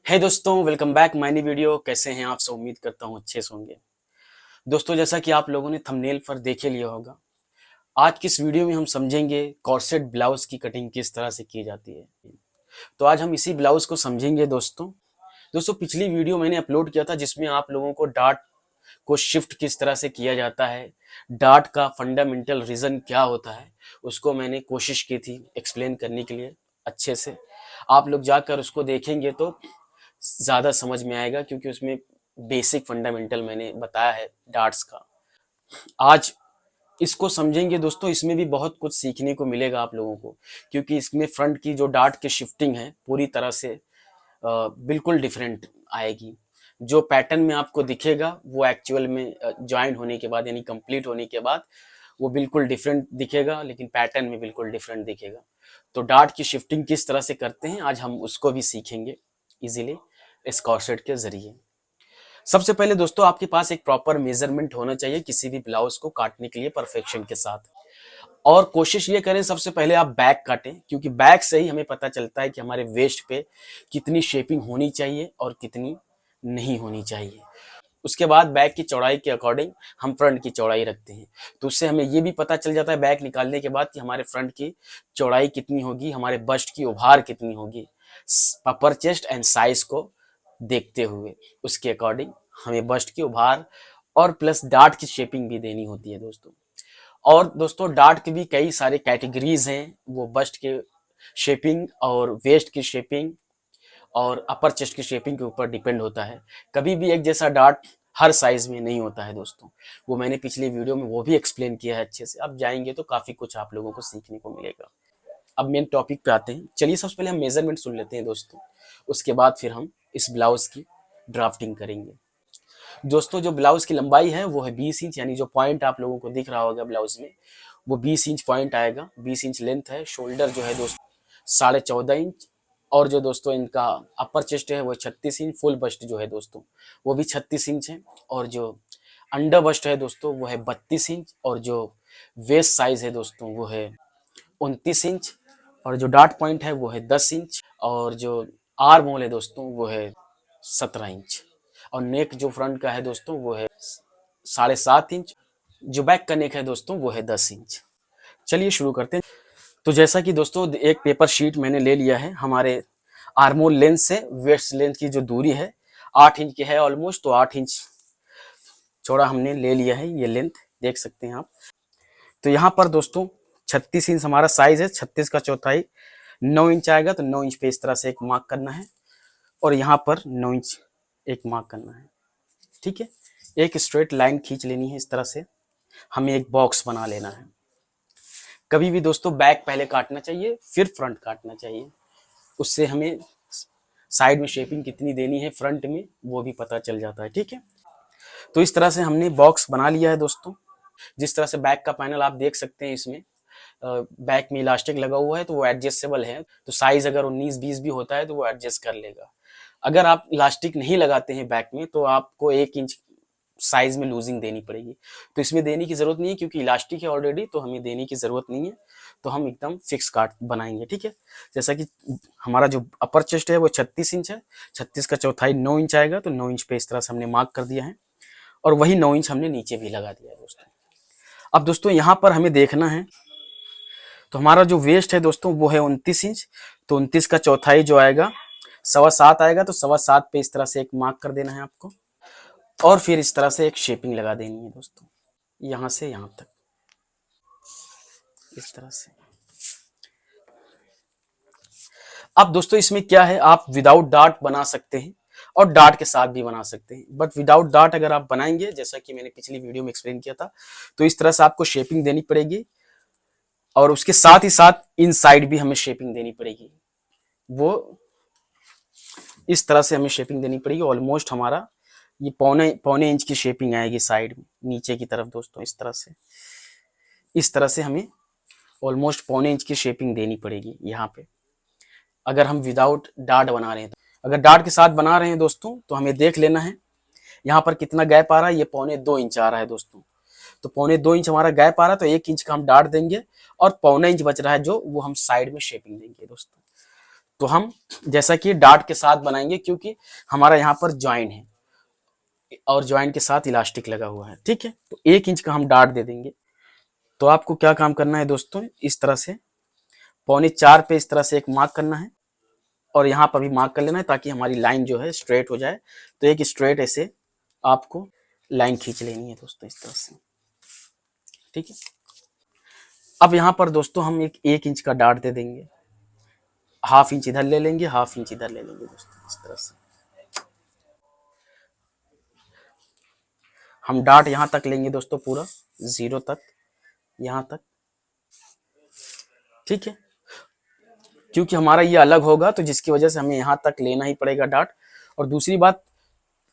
हे दोस्तों, welcome back my new video. कैसे हैं आप सब? उम्मीद करता हूँ अच्छे से होंगे। दोस्तों, जैसा कि आप लोगों ने थंबनेल पर देख ही लिया होगा, आज की इस वीडियो में हम समझेंगे कॉर्सेट ब्लाउज की कटिंग किस तरह से की जाती है। तो आज हम इसी ब्लाउज को समझेंगे दोस्तों पिछली वीडियो मैंने अपलोड किया था जिसमें आप लोगों को डार्ट को शिफ्ट किस तरह से किया जाता है, डार्ट का फंडामेंटल रीजन क्या होता है, उसको मैंने कोशिश की थी एक्सप्लेन करने के लिए अच्छे से। आप लोग जाकर उसको देखेंगे तो ज़्यादा समझ में आएगा, क्योंकि उसमें बेसिक फंडामेंटल मैंने बताया है डार्ट्स का। आज इसको समझेंगे दोस्तों, इसमें भी बहुत कुछ सीखने को मिलेगा आप लोगों को, क्योंकि इसमें फ्रंट की जो डार्ट की शिफ्टिंग है पूरी तरह से बिल्कुल डिफरेंट आएगी। जो पैटर्न में आपको दिखेगा वो एक्चुअल में ज्वाइन होने के बाद यानी कंप्लीट होने के बाद वो बिल्कुल डिफरेंट दिखेगा, लेकिन पैटर्न में बिल्कुल डिफरेंट दिखेगा। तो डार्ट की शिफ्टिंग किस तरह से करते हैं आज हम उसको भी सीखेंगे इजीली इस कॉर्सेट के जरिए। सबसे पहले दोस्तों आपके पास एक प्रॉपर मेजरमेंट होना चाहिए किसी भी ब्लाउज को काटने के लिए परफेक्शन के साथ। और कोशिश ये करें सबसे पहले आप बैक काटें, क्योंकि बैक से ही हमें पता चलता है कि हमारे वेस्ट पे कितनी शेपिंग होनी चाहिए और कितनी नहीं होनी चाहिए। उसके बाद बैक की चौड़ाई के अकॉर्डिंग हम फ्रंट की चौड़ाई रखते हैं, तो उससे हमें ये भी पता चल जाता है बैक निकालने के बाद कि हमारे फ्रंट की चौड़ाई कितनी होगी, हमारे बस्ट की उभार कितनी होगी। अपर चेस्ट एंड साइज को देखते हुए उसके अकॉर्डिंग हमें बस्ट की उभार और प्लस डार्ट की शेपिंग भी देनी होती है दोस्तों। और दोस्तों डार्ट की भी कई सारे कैटेगरीज हैं, वो बस्ट के शेपिंग और वेस्ट की शेपिंग और अपर चेस्ट की शेपिंग के ऊपर डिपेंड होता है। कभी भी एक जैसा डार्ट हर साइज में नहीं होता है दोस्तों, वो मैंने पिछली वीडियो में वो भी एक्सप्लेन किया है अच्छे से। अब जाएंगे तो काफी कुछ आप लोगों को सीखने को मिलेगा। अब मेन टॉपिक पे आते हैं। चलिए सबसे पहले हम मेजरमेंट सुन लेते हैं दोस्तों, उसके बाद फिर हम इस ब्लाउज की ड्राफ्टिंग करेंगे। दोस्तों जो ब्लाउज की लंबाई है वो है 20 इंच, यानी जो पॉइंट आप लोगों को दिख रहा होगा ब्लाउज में वो 20 इंच पॉइंट आएगा। 20 इंच लेंथ है। शोल्डर जो है दोस्तों 14.5 इंच। और जो दोस्तों इनका अपर चेस्ट है वो 36 इंच। फुल बस्ट जो है दोस्तों वो भी 36 इंच है। और जो अंडर बस्ट है दोस्तों वो है 32 इंच। और जो वेस्ट साइज है दोस्तों वो है 29 इंच। और जो डार्ट पॉइंट है वो है 10 इंच। और जो आर्म होल है दोस्तों वो है 17 इंच। और नेक जो फ्रंट का है दोस्तों वो है 7.5 इंच। जो बैक का नेक है दोस्तों वो है 10 इंच। चलिए शुरू करते हैं। तो जैसा कि दोस्तों एक पेपर शीट मैंने ले लिया है। हमारे आर्मोल लेंथ से वेस्ट लेंथ की जो दूरी है 8 इंच की है ऑलमोस्ट, तो 8 इंच चौड़ा हमने ले लिया है। ये लेंथ देख सकते हैं आप। तो यहाँ पर दोस्तों 36 इंच हमारा साइज है। 36 का चौथाई 9 इंच आएगा, तो 9 इंच पे इस तरह से एक मार्क करना है। और यहाँ पर 9 इंच एक मार्क करना है। ठीक है, एक स्ट्रेट लाइन खींच लेनी है इस तरह से। हमें एक बॉक्स बना लेना है। कभी भी दोस्तों बैक पहले काटना चाहिए फिर फ्रंट काटना चाहिए, उससे हमें साइड में शेपिंग कितनी देनी है फ्रंट में वो भी पता चल जाता है। ठीक है, तो इस तरह से हमने बॉक्स बना लिया है दोस्तों। जिस तरह से बैक का पैनल आप देख सकते हैं, इसमें बैक में इलास्टिक लगा हुआ है तो वो एडजस्टेबल है। तो साइज अगर 19-20 भी होता है तो वो एडजस्ट कर लेगा। अगर आप इलास्टिक नहीं लगाते हैं बैक में तो आपको 1 इंच साइज में लूजिंग देनी पड़ेगी। तो इसमें देने की जरूरत नहीं है, क्योंकि इलास्टिक है ऑलरेडी, तो हमें देने की जरूरत नहीं है। तो हम एकदम फिक्स काट बनाएंगे। ठीक है, जैसा कि हमारा जो अपर चेस्ट है वो 36 इंच है। 36 का चौथाई 9 इंच आएगा, तो 9 इंच पे इस तरह से हमने मार्क कर दिया है। और वही 9 इंच हमने नीचे भी लगा दिया है दोस्तों। अब दोस्तों यहाँ पर हमें देखना है, तो हमारा जो वेस्ट है दोस्तों वो है 29 इंच। तो 29 का चौथाई जो आएगा 7.25 आएगा, तो 7.25 पे इस तरह से एक मार्क कर देना है आपको। और फिर इस तरह से एक शेपिंग लगा देनी है दोस्तों, यहाँ से यहाँ तक इस तरह से। अब दोस्तों इसमें क्या है, आप विदाउट डार्ट बना सकते हैं और डार्ट के साथ भी बना सकते हैं। बट विदाउट डार्ट अगर आप बनाएंगे, जैसा कि मैंने पिछली वीडियो में एक्सप्लेन किया था, तो इस तरह से आपको शेपिंग देनी पड़ेगी। और उसके साथ ही साथ इन साइड भी हमें शेपिंग देनी पड़ेगी। वो इस तरह से हमें शेपिंग देनी पड़ेगी। ऑलमोस्ट हमारा ये पौने पौने इंच की शेपिंग आएगी साइड में नीचे की तरफ दोस्तों। इस तरह से हमें ऑलमोस्ट पौने इंच की शेपिंग देनी पड़ेगी यहाँ पे, अगर हम विदाउट डार्ट बना रहे हैं। अगर डार्ट के साथ बना रहे हैं दोस्तों तो हमें देख लेना है यहाँ पर कितना गैप आ रहा है। ये 1.25 इंच आ रहा है दोस्तों। तो 1.25 इंच हमारा गैप आ रहा है, तो 1 इंच का हम डार्ट देंगे और 1.25 इंच बच रहा है जो वो हम साइड में शेपिंग देंगे दोस्तों। तो हम जैसा कि डार्ट के साथ बनाएंगे, क्योंकि हमारा यहाँ पर जॉइन है और जॉइन के साथ इलास्टिक लगा हुआ है। ठीक है, तो 1 इंच का हम डार्ट दे देंगे। तो आपको क्या काम करना है दोस्तों, इस तरह से 3.25 पे इस तरह से एक मार्क करना है और यहाँ पर भी मार्क कर लेना है, ताकि हमारी लाइन जो है स्ट्रेट हो जाए। तो एक स्ट्रेट ऐसे आपको लाइन खींच लेनी है दोस्तों, इस तरह से। ठीक है, अब यहाँ पर दोस्तों हम एक इंच का डार्ट दे देंगे, 1/2 इंच इधर ले लेंगे, 1/2 इंच इधर ले लेंगे दोस्तों, इस तरह से। हम डार्ट यहाँ तक लेंगे दोस्तों, पूरा 0 तक, यहाँ तक। ठीक है, क्योंकि हमारा ये अलग होगा, तो जिसकी वजह से हमें यहाँ तक लेना ही पड़ेगा डार्ट। और दूसरी बात,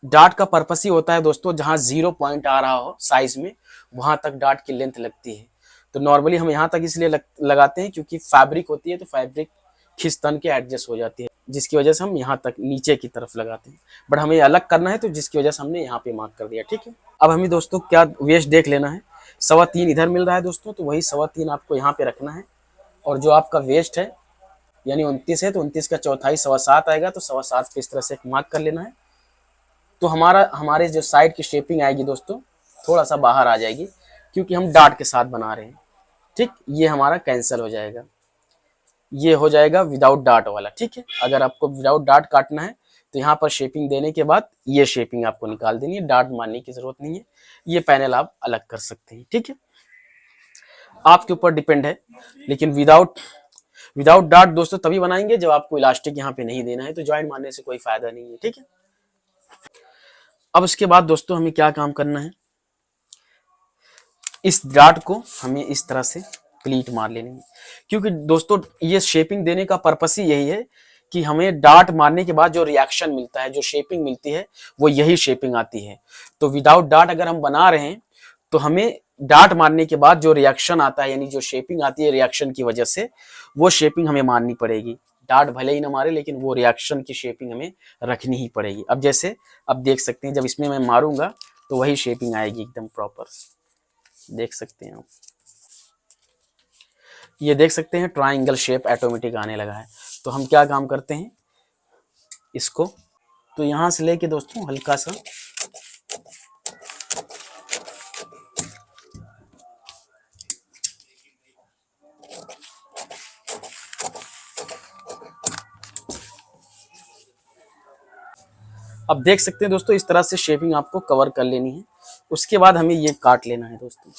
डार्ट का पर्पस ही होता है दोस्तों, जहाँ 0 पॉइंट आ रहा हो साइज में, वहां तक डार्ट की लेंथ लगती है। तो नॉर्मली हम यहाँ तक इसलिए लगाते हैं क्योंकि फैब्रिक होती है, तो फैब्रिक खिंच तन के एडजस्ट हो जाती है, जिसकी वजह से हम यहाँ तक नीचे की तरफ लगाते हैं। बट हमें अलग करना है, तो जिसकी वजह से हमने यहाँ पे मार्क कर दिया। ठीक है, अब हमें दोस्तों क्या वेस्ट देख लेना है, 3.25 इधर मिल रहा है दोस्तों, तो वही 3.25 आपको यहाँ पे रखना है। और जो आपका वेस्ट है यानी 29 है, तो 29 का चौथाई 7.25 आएगा, तो 7.25 पे इस तरह से एक मार्क कर लेना है। तो हमारे जो साइड की शेपिंग आएगी दोस्तों, थोड़ा सा बाहर आ जाएगी, क्योंकि हम डार्ट के साथ बना रहे हैं। ठीक, ये हमारा कैंसिल हो जाएगा, ये हो जाएगा विदाउट डार्ट वाला। ठीक है, अगर आपको विदाउट डार्ट काटना है, तो यहाँ पर शेपिंग देने के बाद ये शेपिंग आपको निकाल देनी है, डार्ट मारने की जरूरत नहीं है। ये पैनल आप अलग कर सकते हैं। ठीक है, आपके ऊपर डिपेंड है। लेकिन विदाउट डार्ट दोस्तों तभी बनाएंगे जब आपको इलास्टिक यहाँ पे नहीं देना है, तो ज्वाइंट मारने से कोई फायदा नहीं है। ठीक है, अब उसके बाद दोस्तों हमें क्या काम करना है, इस डार्ट को हमें इस तरह से प्लीट मार लेनी है। क्योंकि दोस्तों ये शेपिंग देने का पर्पस ही यही है कि हमें डार्ट मारने के बाद जो रिएक्शन मिलता है, जो शेपिंग मिलती है, वो यही शेपिंग आती है। तो विदाउट डार्ट अगर हम बना रहे हैं, तो हमें डार्ट मारने के बाद जो रिएक्शन आता है, यानी जो शेपिंग आती है रिएक्शन की वजह से, वो शेपिंग हमें मारनी पड़ेगी। डार्ट भले ही ना मारे, लेकिन वो रिएक्शन की शेपिंग हमें रखनी ही पड़ेगी। अब जैसे अब देख सकते हैं, जब इसमें मैं मारूंगा तो वही शेपिंग आएगी एकदम प्रॉपर। देख सकते हैं आप, ये देख सकते हैं ट्राइंगल शेप ऑटोमेटिक आने लगा है। तो हम क्या काम करते हैं, इसको तो यहां से लेके दोस्तों हल्का सा अब देख सकते हैं दोस्तों, इस तरह से शेपिंग आपको कवर कर लेनी है। उसके बाद हमें ये काट लेना है दोस्तों।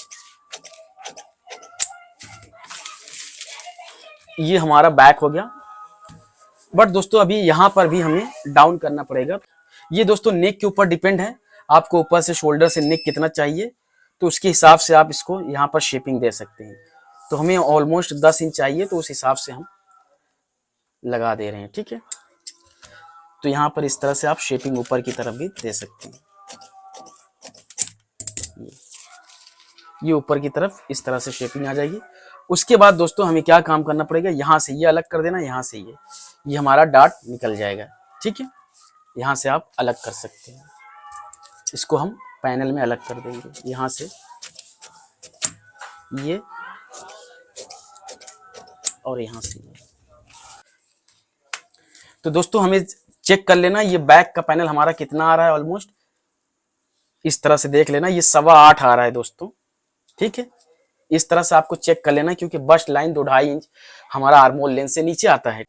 ये हमारा बैक हो गया। बट दोस्तों अभी यहाँ पर भी हमें डाउन करना पड़ेगा। ये दोस्तों नेक के ऊपर डिपेंड है, आपको ऊपर से शोल्डर से नेक कितना चाहिए, तो उसके हिसाब से आप इसको यहाँ पर शेपिंग दे सकते हैं। तो हमें ऑलमोस्ट 10 इंच चाहिए, तो उस हिसाब से हम लगा दे रहे हैं। ठीक है, तो यहाँ पर इस तरह से आप शेपिंग ऊपर की तरफ भी दे सकते हैं। ये ऊपर की तरफ इस तरह से शेपिंग आ जाएगी। उसके बाद दोस्तों हमें क्या काम करना पड़ेगा, यहाँ से ये अलग कर देना, यहाँ से ये हमारा डार्ट निकल जाएगा। ठीक है, यहाँ से आप अलग कर सकते हैं, इसको हम पैनल में अलग कर देंगे यहाँ से ये, और यहाँ से ये। तो दोस्तों हमें चेक कर लेना ये बैक का पैनल हमारा कितना आ रहा है, ऑलमोस्ट इस तरह से देख लेना, ये 8.25 आ रहा है दोस्तों। ठीक है, इस तरह से आपको चेक कर लेना, क्योंकि बस्ट लाइन 2.5 इंच हमारा आर्मोल लेंथ से नीचे आता है।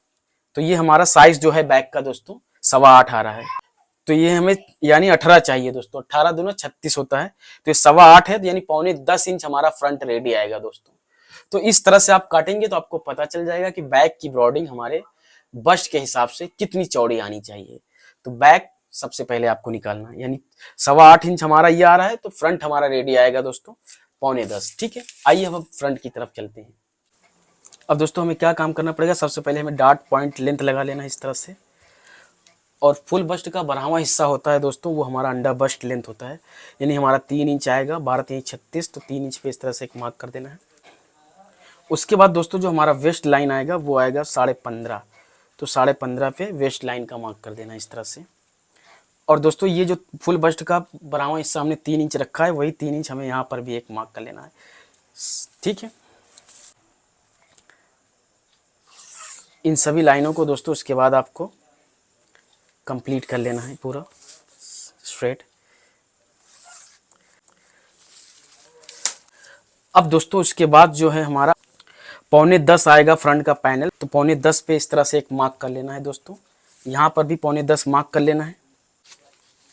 तो ये हमारा साइज जो है बैक का दोस्तों 8.25 आ रहा है। तो ये हमें यानी 18 चाहिए दोस्तों, 18 दूना 36 होता है, तो ये 8.25 है, तो यानी 9.25 इंच हमारा फ्रंट रेडी आएगा दोस्तों। तो इस तरह से आप काटेंगे तो आपको पता चल जाएगा कि बैक की ब्रॉडिंग हमारे बस्ट के हिसाब से कितनी चौड़ी आनी चाहिए। तो बैक सबसे पहले आपको निकालना है, यानी 8.25 इंच हमारा ये आ रहा है, तो फ्रंट हमारा रेडी आएगा दोस्तों 9.25। ठीक है, आइए हम फ्रंट की तरफ चलते हैं। अब दोस्तों हमें क्या काम करना पड़ेगा, सबसे पहले हमें डार्ट पॉइंट लेंथ लगा लेना है इस तरह से। और फुल बस्ट का बढ़ावा हिस्सा होता है दोस्तों, वो हमारा अंडर बस्ट लेंथ होता है, यानी हमारा 3 इंच आएगा, 12 3 36, तो 3 इंच पे इस तरह से एक मार्क कर देना है। उसके बाद दोस्तों जो हमारा वेस्ट लाइन आएगा वो आएगा 15.5, तो 15.5 पे वेस्ट लाइन का मार्क कर देना इस तरह से। और दोस्तों ये जो फुल बस्ट का बढ़ावा हिस्सा हमने 3 इंच रखा है, वही 3 इंच हमें यहाँ पर भी एक मार्क कर लेना है। ठीक है, इन सभी लाइनों को दोस्तों उसके बाद आपको कंप्लीट कर लेना है पूरा स्ट्रेट। अब दोस्तों उसके बाद जो है हमारा 9:15 आएगा फ्रंट का पैनल, तो 9:15 पे इस तरह से एक मार्क कर लेना है दोस्तों। यहाँ पर भी 9:15 मार्क कर लेना है,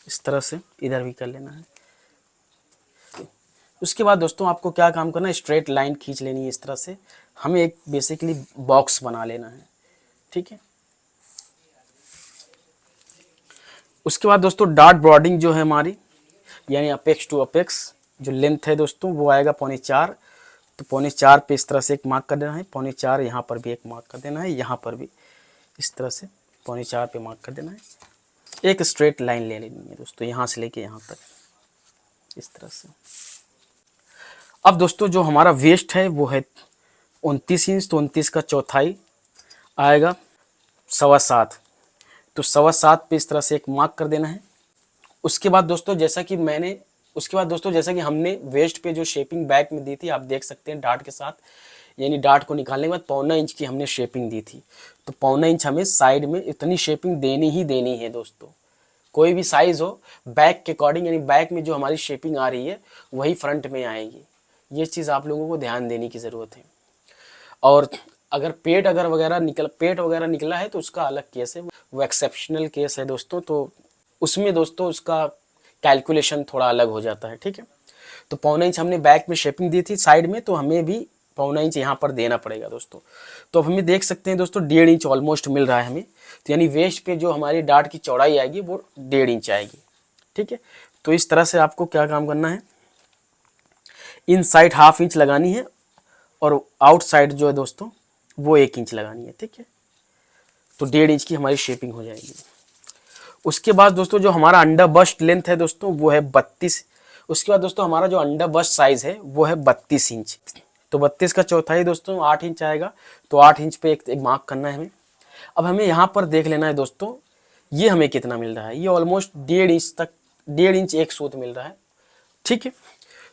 इस तरह से इधर भी कर लेना है। उसके बाद दोस्तों आपको क्या काम करना है, स्ट्रेट लाइन खींच लेनी है इस तरह से। हमें एक बेसिकली बॉक्स बना लेना है, ठीक है। उसके बाद दोस्तों डॉट ब्रॉडिंग जो है हमारी, यानी अपेक्स टू अपेक्स जो लेंथ है दोस्तों वो आएगा 4.25। तो 4.25 पे इस तरह से एक मार्क कर देना है, 4.25 यहाँ पर भी एक मार्क कर देना है, यहाँ पर भी इस तरह से 4.25 पे मार्क कर देना है। एक स्ट्रेट लाइन ले लेनी है दोस्तों, यहाँ से लेके यहाँ तक इस तरह से। अब दोस्तों जो हमारा वेस्ट है वो है 29 इंच, तो 29 का चौथाई आएगा 7.25। तो 7.25 पे इस तरह से एक मार्क कर देना है। उसके बाद दोस्तों जैसा कि हमने वेस्ट पे जो शेपिंग बैक में दी थी, आप देख सकते हैं डार्ट के साथ, यानी डार्ट को निकालने के बाद 1.25 इंच की हमने शेपिंग दी थी। तो 1.25 इंच हमें साइड में इतनी शेपिंग देनी ही देनी है दोस्तों। कोई भी साइज़ हो बैक के अकॉर्डिंग, यानी बैक में जो हमारी शेपिंग आ रही है वही फ्रंट में आएगी। ये चीज़ आप लोगों को ध्यान देने की ज़रूरत है। और अगर पेट वगैरह निकला है तो उसका अलग केस है, वो एक्सेप्शनल केस है दोस्तों। तो उसमें दोस्तों उसका कैलकुलेशन थोड़ा अलग हो जाता है, ठीक है। तो 1.25 इंच हमने बैक में शेपिंग दी थी साइड में, तो हमें भी 1.25 इंच यहाँ पर देना पड़ेगा दोस्तों। तो अब हमें देख सकते हैं दोस्तों 1.5 इंच ऑलमोस्ट मिल रहा है हमें। तो यानी वेस्ट पे जो हमारी डार्ट की चौड़ाई आएगी वो 1.5 इंच आएगी, ठीक है। तो इस तरह से आपको क्या काम करना है, इन साइड 1/2 इंच लगानी है और आउटसाइड जो है दोस्तों वो 1 इंच लगानी है, ठीक है। तो 1.5 इंच की हमारी शेपिंग हो जाएगी। उसके बाद दोस्तों जो हमारा अंडर बस्ट लेंथ है दोस्तों वो है 32। उसके बाद दोस्तों हमारा जो अंडर बस्ट साइज है वो है 32 इंच। तो 32 का चौथाई दोस्तों 8 इंच आएगा। तो 8 इंच पे एक मार्क करना है हमें। अब हमें यहाँ पर देख लेना है दोस्तों ये हमें कितना मिल रहा है। ये ऑलमोस्ट 1.5 इंच एक सूत मिल रहा है, ठीक है।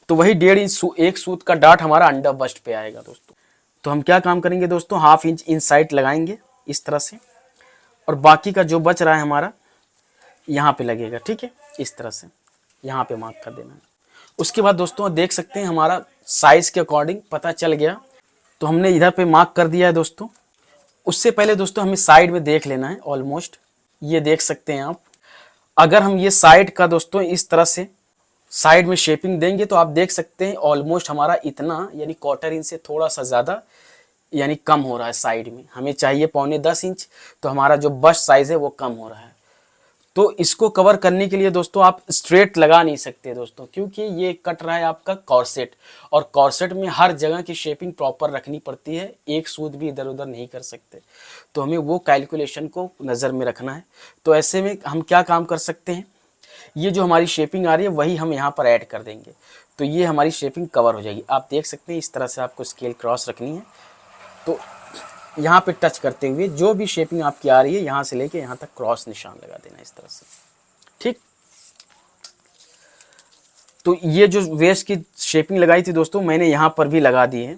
तो वही 1.5 इंच एक सूत का डार्ट हमारा अंडर बस्ट पे आएगा दोस्तों। तो हम क्या काम करेंगे दोस्तों, 1/2 इंच इनसाइड लगाएंगे इस तरह से, और बाकी का जो बच रहा है हमारा यहाँ पे लगेगा, ठीक है। इस तरह से यहाँ पे मार्क कर देना है। उसके बाद दोस्तों देख सकते हैं हमारा साइज के अकॉर्डिंग पता चल गया। तो हमने इधर पे मार्क कर दिया है दोस्तों। उससे पहले दोस्तों हमें साइड में देख लेना है। ऑलमोस्ट ये देख सकते हैं आप, अगर हम ये साइड का दोस्तों इस तरह से साइड में शेपिंग देंगे तो आप देख सकते हैं ऑलमोस्ट हमारा इतना, यानी 1/4 इंच से थोड़ा सा ज़्यादा यानी कम हो रहा है साइड में। हमें चाहिए 9.25 इंच, तो हमारा जो बस्ट साइज है वो कम हो रहा है। तो इसको कवर करने के लिए दोस्तों आप स्ट्रेट लगा नहीं सकते दोस्तों, क्योंकि ये कट रहा है आपका कॉर्सेट, और कॉर्सेट में हर जगह की शेपिंग प्रॉपर रखनी पड़ती है, एक सूद भी इधर उधर नहीं कर सकते। तो हमें वो कैलकुलेशन को नज़र में रखना है। तो ऐसे में हम क्या काम कर सकते हैं, ये जो हमारी शेपिंग आ रही है वही हम यहाँ पर ऐड कर देंगे, तो ये हमारी शेपिंग कवर हो जाएगी। आप देख सकते हैं इस तरह से आपको स्केल क्रॉस रखनी है। तो यहाँ पे टच करते हुए जो भी शेपिंग आपकी आ रही है यहाँ से लेके यहाँ तक क्रॉस निशान लगा देना इस तरह से, ठीक। तो ये जो वेस्ट की शेपिंग लगाई थी दोस्तों मैंने यहाँ पर भी लगा दी है।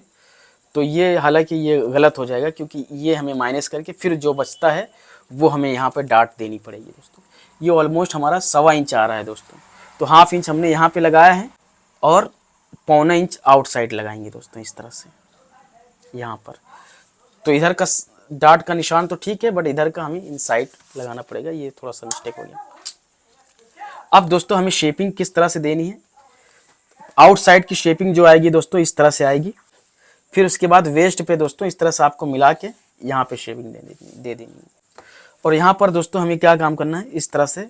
तो ये हालांकि ये गलत हो जाएगा, क्योंकि ये हमें माइनस करके फिर जो बचता है वो हमें यहाँ पर डार्ट देनी पड़ेगी दोस्तों। ये ऑलमोस्ट हमारा 1.25 इंच आ रहा है दोस्तों। तो 1/2 इंच हमने यहाँ पे लगाया है और 1.25 इंच आउटसाइड लगाएंगे दोस्तों इस तरह से यहाँ पर। तो इधर का डार्ट का निशान तो ठीक है, बट इधर का हमें इनसाइड लगाना पड़ेगा, ये थोड़ा सा मिस्टेक हो गया। अब दोस्तों हमें शेपिंग किस तरह से देनी है, आउटसाइड की शेपिंग जो आएगी दोस्तों इस तरह से आएगी। फिर उसके बाद वेस्ट पे दोस्तों इस तरह से आपको मिला के यहाँ पे शेपिंग दे देनी है। और यहाँ पर दोस्तों हमें क्या काम करना है, इस तरह से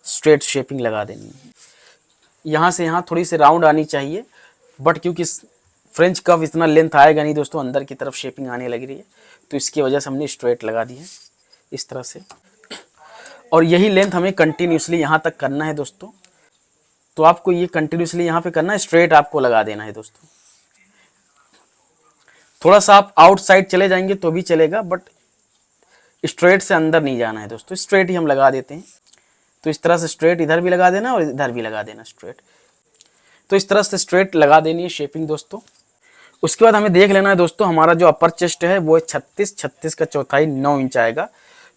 स्ट्रेट शेपिंग लगा देनी है। यहाँ से यहाँ थोड़ी सी राउंड आनी चाहिए, बट क्योंकि फ्रेंच कर्व इतना लेंथ आएगा नहीं दोस्तों, अंदर की तरफ शेपिंग आने लग रही है, तो इसकी वजह से हमने स्ट्रेट लगा दी है इस तरह से। और यही लेंथ हमें कंटिन्यूसली यहाँ तक करना है दोस्तों। तो आपको ये कंटिन्यूसली यहाँ पे करना है, स्ट्रेट आपको लगा देना है दोस्तों। थोड़ा सा आप आउटसाइड चले जाएंगे तो भी चलेगा, बट स्ट्रेट से अंदर नहीं जाना है दोस्तों, स्ट्रेट ही हम लगा देते हैं। तो इस तरह से स्ट्रेट इधर भी लगा देना और इधर भी लगा देना स्ट्रेट। तो इस तरह से स्ट्रेट लगा देनी है शेपिंग दोस्तों। उसके बाद हमें देख लेना है दोस्तों, हमारा जो अपर चेस्ट है वो है 36, 36 का चौथाई 9 इंच आएगा।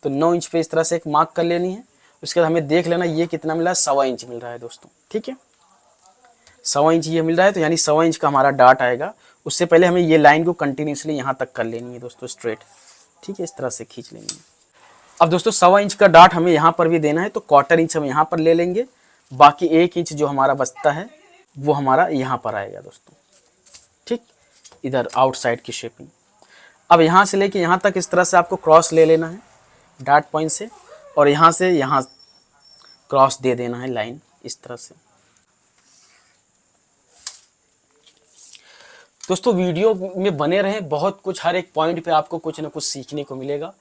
तो 9 इंच पे इस तरह से एक मार्क कर लेनी है। उसके बाद हमें देख लेना ये कितना मिला है, 1.25 इंच मिल रहा है दोस्तों। ठीक है, 1.25 इंच ये मिल रहा है, तो यानी 1.25 इंच का हमारा डार्ट आएगा। उससे पहले हमें ये लाइन को कंटिन्यूसली यहाँ तक कर लेनी है दोस्तों, स्ट्रेट। ठीक है, इस तरह से खींच लेंगे। अब दोस्तों 1.25 इंच का डार्ट हमें यहाँ पर भी देना है, तो 1/4 इंच हम यहाँ पर ले लेंगे। बाकी 1 इंच जो हमारा बचता है वो हमारा यहाँ पर आएगा दोस्तों। ठीक, इधर आउटसाइड की शेपिंग। अब यहाँ से लेके यहाँ तक इस तरह से आपको क्रॉस ले लेना है डार्ट पॉइंट से, और यहाँ से यहाँ क्रॉस दे देना है लाइन इस तरह से। दोस्तों वीडियो में बने रहें, बहुत कुछ हर एक पॉइंट पे आपको कुछ ना कुछ सीखने को मिलेगा।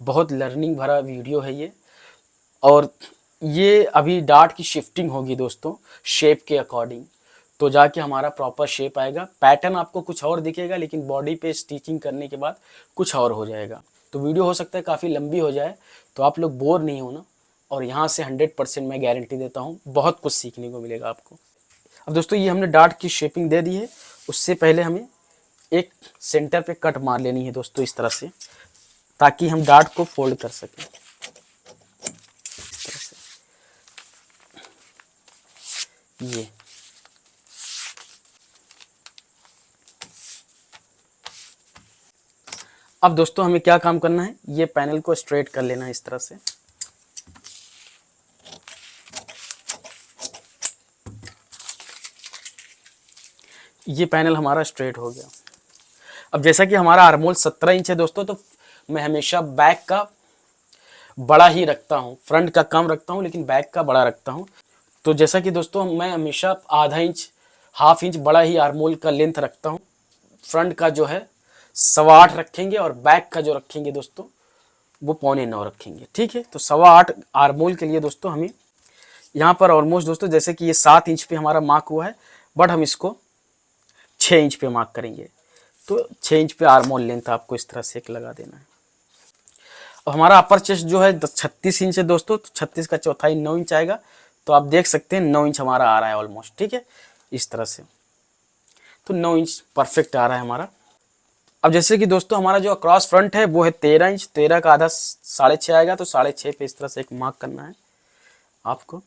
बहुत लर्निंग भरा वीडियो है ये। और ये अभी डार्ट की शिफ्टिंग होगी दोस्तों शेप के अकॉर्डिंग, तो जाके हमारा प्रॉपर शेप आएगा। पैटर्न आपको कुछ और दिखेगा, लेकिन बॉडी पे स्टिचिंग करने के बाद कुछ और हो जाएगा। तो वीडियो हो सकता है काफ़ी लंबी हो जाए, तो आप लोग बोर नहीं होना। और यहाँ से 100% मैं गारंटी देता हूँ, बहुत कुछ सीखने को मिलेगा आपको। अब दोस्तों ये हमने डार्ट की शेपिंग दे दी है। उससे पहले हमें एक सेंटर पे कट मार लेनी है दोस्तों इस तरह से, ताकि हम डार्ट को फोल्ड कर सकें इस तरह से। ये अब दोस्तों हमें क्या काम करना है, ये पैनल को स्ट्रेट कर लेना है इस तरह से। ये पैनल हमारा स्ट्रेट हो गया। अब जैसा कि हमारा आर्मोल 17 इंच है दोस्तों, तो मैं हमेशा बैक का बड़ा ही रखता हूँ, फ्रंट का कम रखता हूँ, लेकिन बैक का बड़ा रखता हूँ। तो जैसा कि दोस्तों मैं हमेशा ½ इंच, ½ इंच बड़ा ही आर्मोल का लेंथ रखता हूँ। फ्रंट का जो है 8.25 रखेंगे, और बैक का जो रखेंगे दोस्तों वो 8.25 रखेंगे। ठीक है, तो 8.25 आर्मोल के लिए दोस्तों हमें यहाँ पर ऑलमोस्ट दोस्तों, जैसे कि ये 7 इंच पे हमारा मार्क हुआ है, बट हम इसको 6 इंच पे मार्क करेंगे। तो 6 इंच पे आर्मोल लेंथ आपको इस तरह से एक लगा देना है। अब हमारा अपर चेस्ट जो है 36 इंच है दोस्तों, तो 36 का चौथाई 9 इंच आएगा। तो आप देख सकते हैं 9 इंच हमारा आ रहा है ऑलमोस्ट। ठीक है, इस तरह से, तो 9 इंच परफेक्ट आ रहा है हमारा। अब जैसे कि दोस्तों हमारा जो क्रॉस फ्रंट है वो है 13 इंच, 13 का आधा 6.5 आएगा, तो 6.5 पे इस तरह से एक मार्क करना है आपको,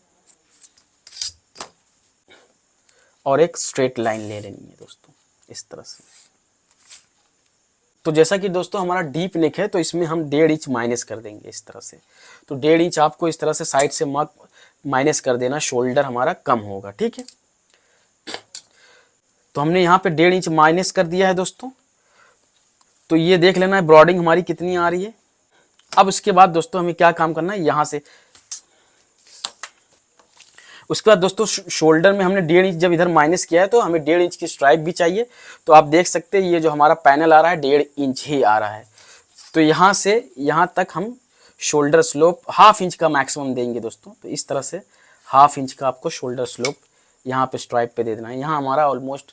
और एक स्ट्रेट लाइन ले लेनी है दोस्तों इस तरह से। तो जैसा कि दोस्तों हमारा डीप नेक है, तो इसमें हम 1.5 इंच माइनस कर देंगे इस तरह से। तो 1.5 इंच आपको इस तरह से साइड से मार्क माइनस कर देना, शोल्डर हमारा कम होगा। ठीक है, तो हमने यहाँ पे 1.5 इंच माइनस कर दिया है दोस्तों। तो ये देख लेना है ब्रॉडिंग हमारी कितनी आ रही है। अब उसके बाद दोस्तों हमें क्या काम करना है, यहाँ से उसके बाद दोस्तों शोल्डर में हमने 1.5 इंच जब इधर माइनस किया है, तो हमें 1.5 इंच की स्ट्राइप भी चाहिए। तो आप देख सकते हैं ये जो हमारा पैनल आ रहा है 1.5 इंच ही आ रहा है। तो यहाँ से यहाँ तक हम शोल्डर स्लोप ½ इंच का मैक्सिमम देंगे दोस्तों। तो इस तरह से ½ इंच का आपको शोल्डर स्लोप यहाँ पे स्ट्राइप पे दे देना है। यहाँ हमारा ऑलमोस्ट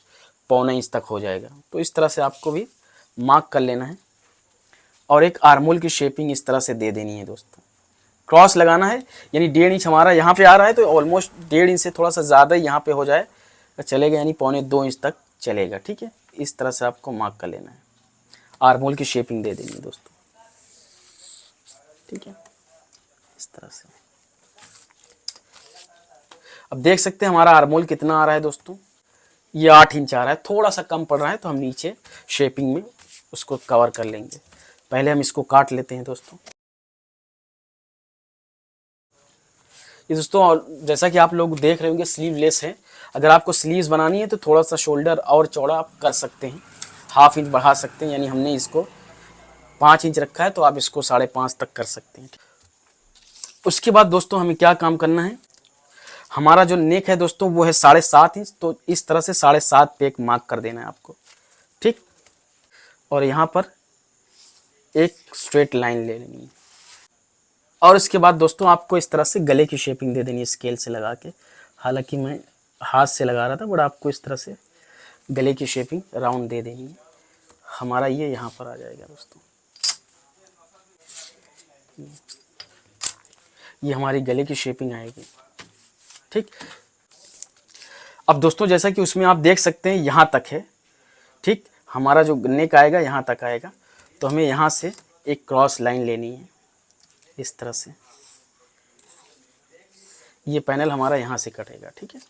1.25 इंच तक हो जाएगा। तो इस तरह से आपको भी मार्क कर लेना है, और एक आर्मोल की शेपिंग इस तरह से दे देनी है दोस्तों। क्रॉस लगाना है, यानी 1.5 इंच हमारा यहाँ पे आ रहा है, तो ऑलमोस्ट 1.5 इंच से थोड़ा सा ज़्यादा यहाँ पे हो जाए तो चलेगा, यानी 1.25-2 इंच तक चलेगा। ठीक है, इस तरह से आपको मार्क कर लेना है, आर्मोल की शेपिंग दे देंगे दोस्तों। ठीक है, इस तरह से अब देख सकते हैं हमारा आर्मोल कितना आ रहा है दोस्तों, ये 8 इंच आ रहा है। थोड़ा सा कम पड़ रहा है, तो हम नीचे शेपिंग में उसको कवर कर लेंगे। पहले हम इसको काट लेते हैं दोस्तों। ये दोस्तों और जैसा कि आप लोग देख रहे होंगे स्लीवलेस है। अगर आपको स्लीव्स बनानी है तो थोड़ा सा शोल्डर और चौड़ा आप कर सकते हैं, ½ इंच बढ़ा सकते हैं। यानी हमने इसको 5 इंच रखा है, तो आप इसको 5.5 तक कर सकते हैं। उसके बाद दोस्तों हमें क्या काम करना है, हमारा जो नेक है दोस्तों वो है 7.5 इंच। तो इस तरह से 7.5 पे एक मार्क कर देना है आपको। ठीक, और यहाँ पर एक स्ट्रेट लाइन ले लेनी है। और इसके बाद दोस्तों आपको इस तरह से गले की शेपिंग दे देनी है स्केल से लगा के। हालांकि मैं हाथ से लगा रहा था, बट आपको इस तरह से गले की शेपिंग राउंड दे देनी है। हमारा ये यहाँ पर आ जाएगा दोस्तों, ये हमारी गले की शेपिंग आएगी। ठीक, अब दोस्तों जैसा कि उसमें आप देख सकते हैं यहाँ तक है। ठीक, हमारा जो नेक आएगा यहाँ तक आएगा, तो हमें यहाँ से एक क्रॉस लाइन लेनी है इस तरह से। ये पैनल हमारा यहाँ से कटेगा, ठीक है।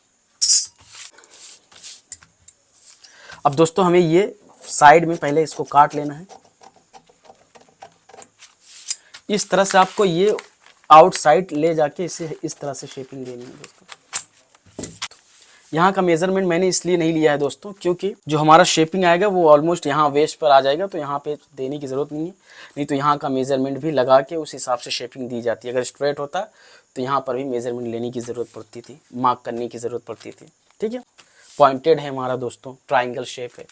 अब दोस्तों हमें ये साइड में पहले इसको काट लेना है। इस तरह से आपको ये आउटसाइड ले जाके इसे इस तरह से शेपिंग देनी है दोस्तों। यहाँ का मेजरमेंट मैंने इसलिए नहीं लिया है दोस्तों, क्योंकि जो हमारा शेपिंग आएगा वो ऑलमोस्ट यहाँ वेस्ट पर आ जाएगा, तो यहाँ पे देने की ज़रूरत नहीं है। नहीं तो यहाँ का मेजरमेंट भी लगा के उस हिसाब से शेपिंग दी जाती है। अगर स्ट्रेट होता तो यहाँ पर भी मेजरमेंट लेने की ज़रूरत पड़ती थी, मार्क करने की ज़रूरत पड़ती थी, ठीक है। पॉइंटेड है हमारा दोस्तों, ट्राइंगल शेप है।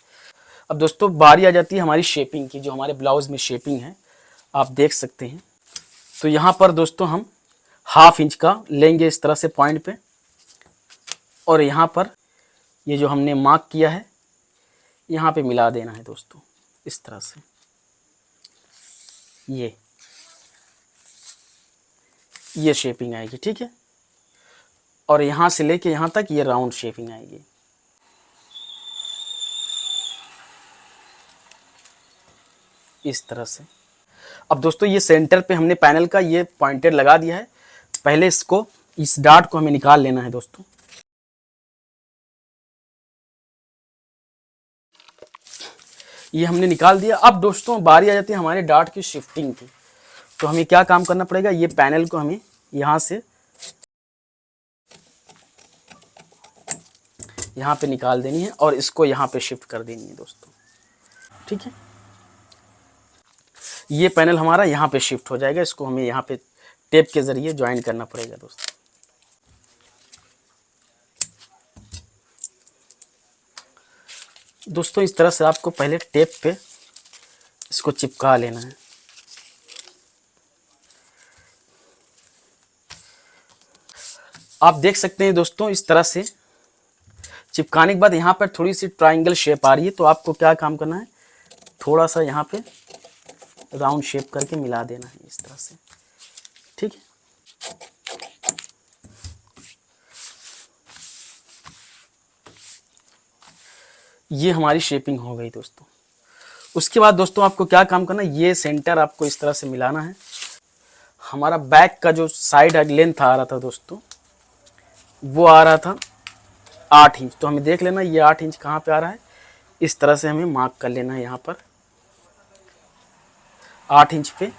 अब दोस्तों बारी आ जाती है हमारी शेपिंग की। जो हमारे ब्लाउज़ में शेपिंग है आप देख सकते हैं। तो यहाँ पर दोस्तों हम 1/2 इंच का लेंगे इस तरह से पॉइंट पे, और यहाँ पर ये जो हमने मार्क किया है यहाँ पे मिला देना है दोस्तों इस तरह से। ये शेपिंग आएगी, ठीक है। और यहाँ से लेके यहाँ तक ये राउंड शेपिंग आएगी। इस तरह से। अब दोस्तों ये सेंटर पे हमने पैनल का ये पॉइंटेड लगा दिया है। पहले इसको, इस डार्ट को हमें निकाल लेना है दोस्तों। ये हमने निकाल दिया। अब दोस्तों बारी आ जाती है हमारे डार्ट की शिफ्टिंग की। तो हमें क्या काम करना पड़ेगा, ये पैनल को हमें यहाँ से यहाँ पे निकाल देनी है और इसको यहाँ पे शिफ्ट कर देनी है दोस्तों, ठीक है। ये पैनल हमारा यहाँ पे शिफ्ट हो जाएगा। इसको हमें यहाँ पे टेप के ज़रिए ज्वाइन करना पड़ेगा दोस्तों। दोस्तों इस तरह से आपको पहले टेप पे इसको चिपका लेना है। आप देख सकते हैं दोस्तों इस तरह से चिपकाने के बाद यहाँ पर थोड़ी सी ट्रायंगल शेप आ रही है, तो आपको क्या काम करना है, थोड़ा सा यहाँ पे राउंड शेप करके मिला देना है इस तरह से, ठीक है। ये हमारी शेपिंग हो गई दोस्तों। उसके बाद दोस्तों आपको क्या काम करना है, ये सेंटर आपको इस तरह से मिलाना है। हमारा बैक का जो साइड लेंथ आ रहा था दोस्तों, वो आ रहा था 8 इंच। तो हमें देख लेना ये 8 इंच कहाँ पे आ रहा है। इस तरह से हमें मार्क कर लेना है यहाँ पर 8 इंच पे।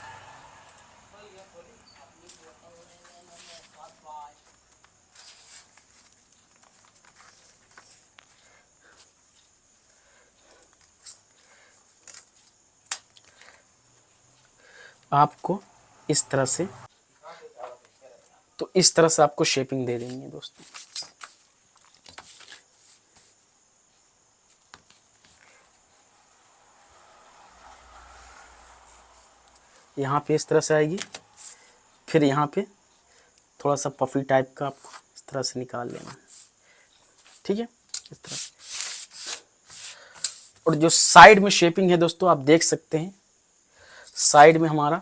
आपको इस तरह से, तो इस तरह से आपको शेपिंग दे देंगे दोस्तों। यहाँ पे इस तरह से आएगी। फिर यहाँ पे थोड़ा सा पफी टाइप का आपको इस तरह से निकाल लेना है, ठीक है, इस तरह से। और जो साइड में शेपिंग है दोस्तों आप देख सकते हैं, साइड में हमारा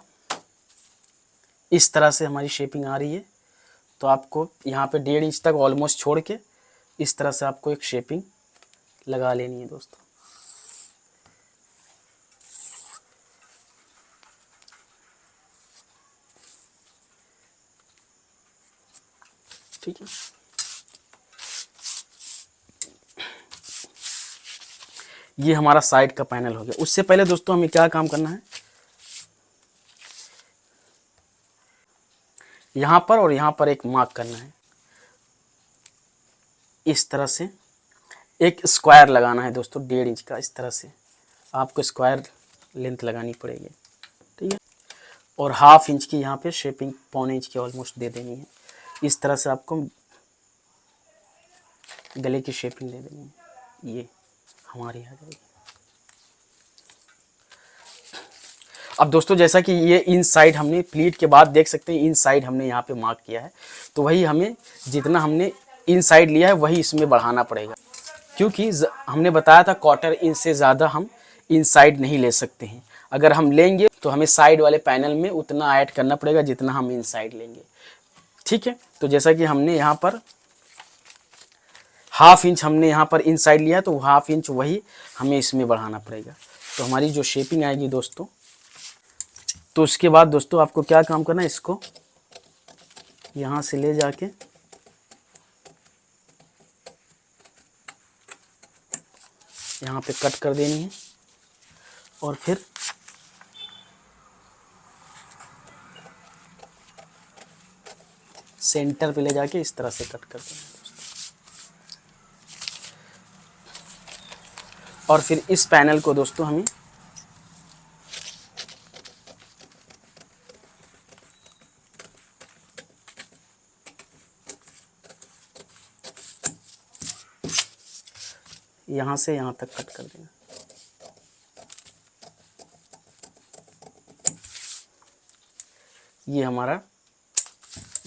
इस तरह से हमारी शेपिंग आ रही है। तो आपको यहाँ पे 1.5 इंच तक ऑलमोस्ट छोड़ के इस तरह से आपको एक शेपिंग लगा लेनी है दोस्तों। ठीक है, ये हमारा साइड का पैनल हो गया। उससे पहले दोस्तों हमें क्या काम करना है, यहाँ पर और यहाँ पर एक मार्क करना है। इस तरह से एक स्क्वायर लगाना है दोस्तों 1.5 इंच का। इस तरह से आपको स्क्वायर लेंथ लगानी पड़ेगी, ठीक है। और 1/2 इंच की यहाँ पे शेपिंग, 1/4 इंच की ऑलमोस्ट दे देनी है। इस तरह से आपको गले की शेपिंग दे देनी है। ये हमारी आ जाएगी। अब दोस्तों जैसा कि ये इन साइड हमने प्लीट के बाद देख सकते हैं, इन साइड हमने यहाँ पे मार्क किया है। तो वही हमें जितना हमने इन साइड लिया है वही इसमें बढ़ाना पड़ेगा, क्योंकि हमने बताया था 1/4 इंच से ज़्यादा हम इन साइड नहीं ले सकते हैं। अगर हम लेंगे तो हमें साइड वाले पैनल में उतना ऐड करना पड़ेगा जितना हम इन साइड लेंगे, ठीक है। तो जैसा कि हमने यहाँ पर हाफ इंच हमने यहाँ पर इन साइड लिया है, तो हाफ इंच वही हमें इसमें बढ़ाना पड़ेगा। तो हमारी जो शेपिंग आएगी दोस्तों, तो उसके बाद दोस्तों आपको क्या काम करना है, इसको यहाँ से ले जाके यहाँ पे कट कर देनी है और फिर सेंटर पे ले जाके इस तरह से कट कर देना है दोस्तों। और फिर इस पैनल को दोस्तों हमें यहाँ से यहाँ तक कट कर देना। ये हमारा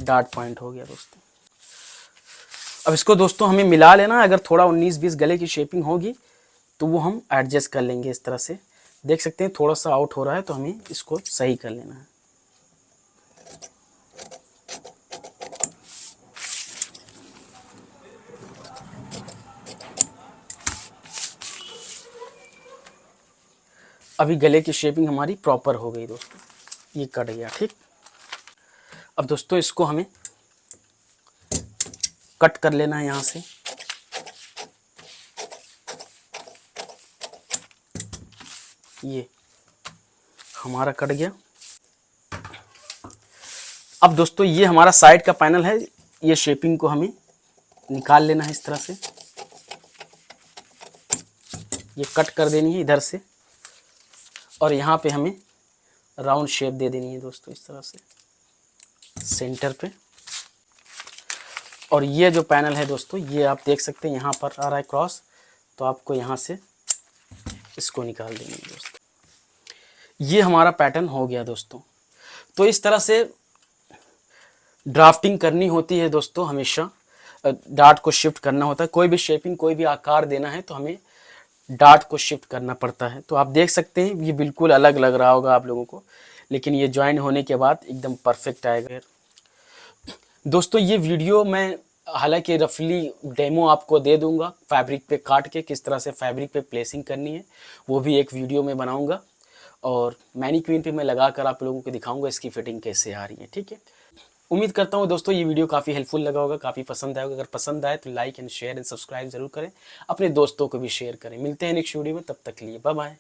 डार्ट पॉइंट हो गया दोस्तों। अब इसको दोस्तों हमें मिला लेना। अगर थोड़ा 19-20 गले की शेपिंग होगी तो वो हम एडजस्ट कर लेंगे इस तरह से। देख सकते हैं थोड़ा सा आउट हो रहा है, तो हमें इसको सही कर लेना है। अभी गले की शेपिंग हमारी प्रॉपर हो गई दोस्तों, ये कट गया ठीक। अब दोस्तों इसको हमें कट कर लेना है यहाँ से। ये हमारा कट गया। अब दोस्तों ये हमारा साइड का पैनल है, ये शेपिंग को हमें निकाल लेना है इस तरह से। ये कट कर देनी है इधर से और यहाँ पे हमें राउंड शेप दे देनी है दोस्तों इस तरह से सेंटर पे। और ये जो पैनल है दोस्तों, ये आप देख सकते हैं यहाँ पर आ रहा है क्रॉस, तो आपको यहाँ से इसको निकाल देंगे दोस्तों। ये हमारा पैटर्न हो गया दोस्तों। तो इस तरह से ड्राफ्टिंग करनी होती है दोस्तों। हमेशा डार्ट को शिफ्ट करना होता है। कोई भी शेपिंग, कोई भी आकार देना है तो हमें डार्ट को शिफ्ट करना पड़ता है। तो आप देख सकते हैं ये बिल्कुल अलग लग रहा होगा आप लोगों को, लेकिन ये ज्वाइन होने के बाद एकदम परफेक्ट आएगा दोस्तों। ये वीडियो मैं हालांकि रफली डेमो आपको दे दूंगा, फैब्रिक पे काट के किस तरह से फैब्रिक पे प्लेसिंग करनी है वो भी एक वीडियो में बनाऊंगा। और मैनीक्वीन पे मैं लगा कर आप लोगों को दिखाऊंगा इसकी फिटिंग कैसे आ रही है, ठीक है। उम्मीद करता हूँ दोस्तों ये वीडियो काफ़ी हेल्पफुल लगा होगा, काफ़ी पसंद आएगा। अगर पसंद आए तो like and share and subscribe जरूर करें, अपने दोस्तों को भी शेयर करें। मिलते हैं नेक्स्ट वीडियो में, तब तक के लिए बाय बाय।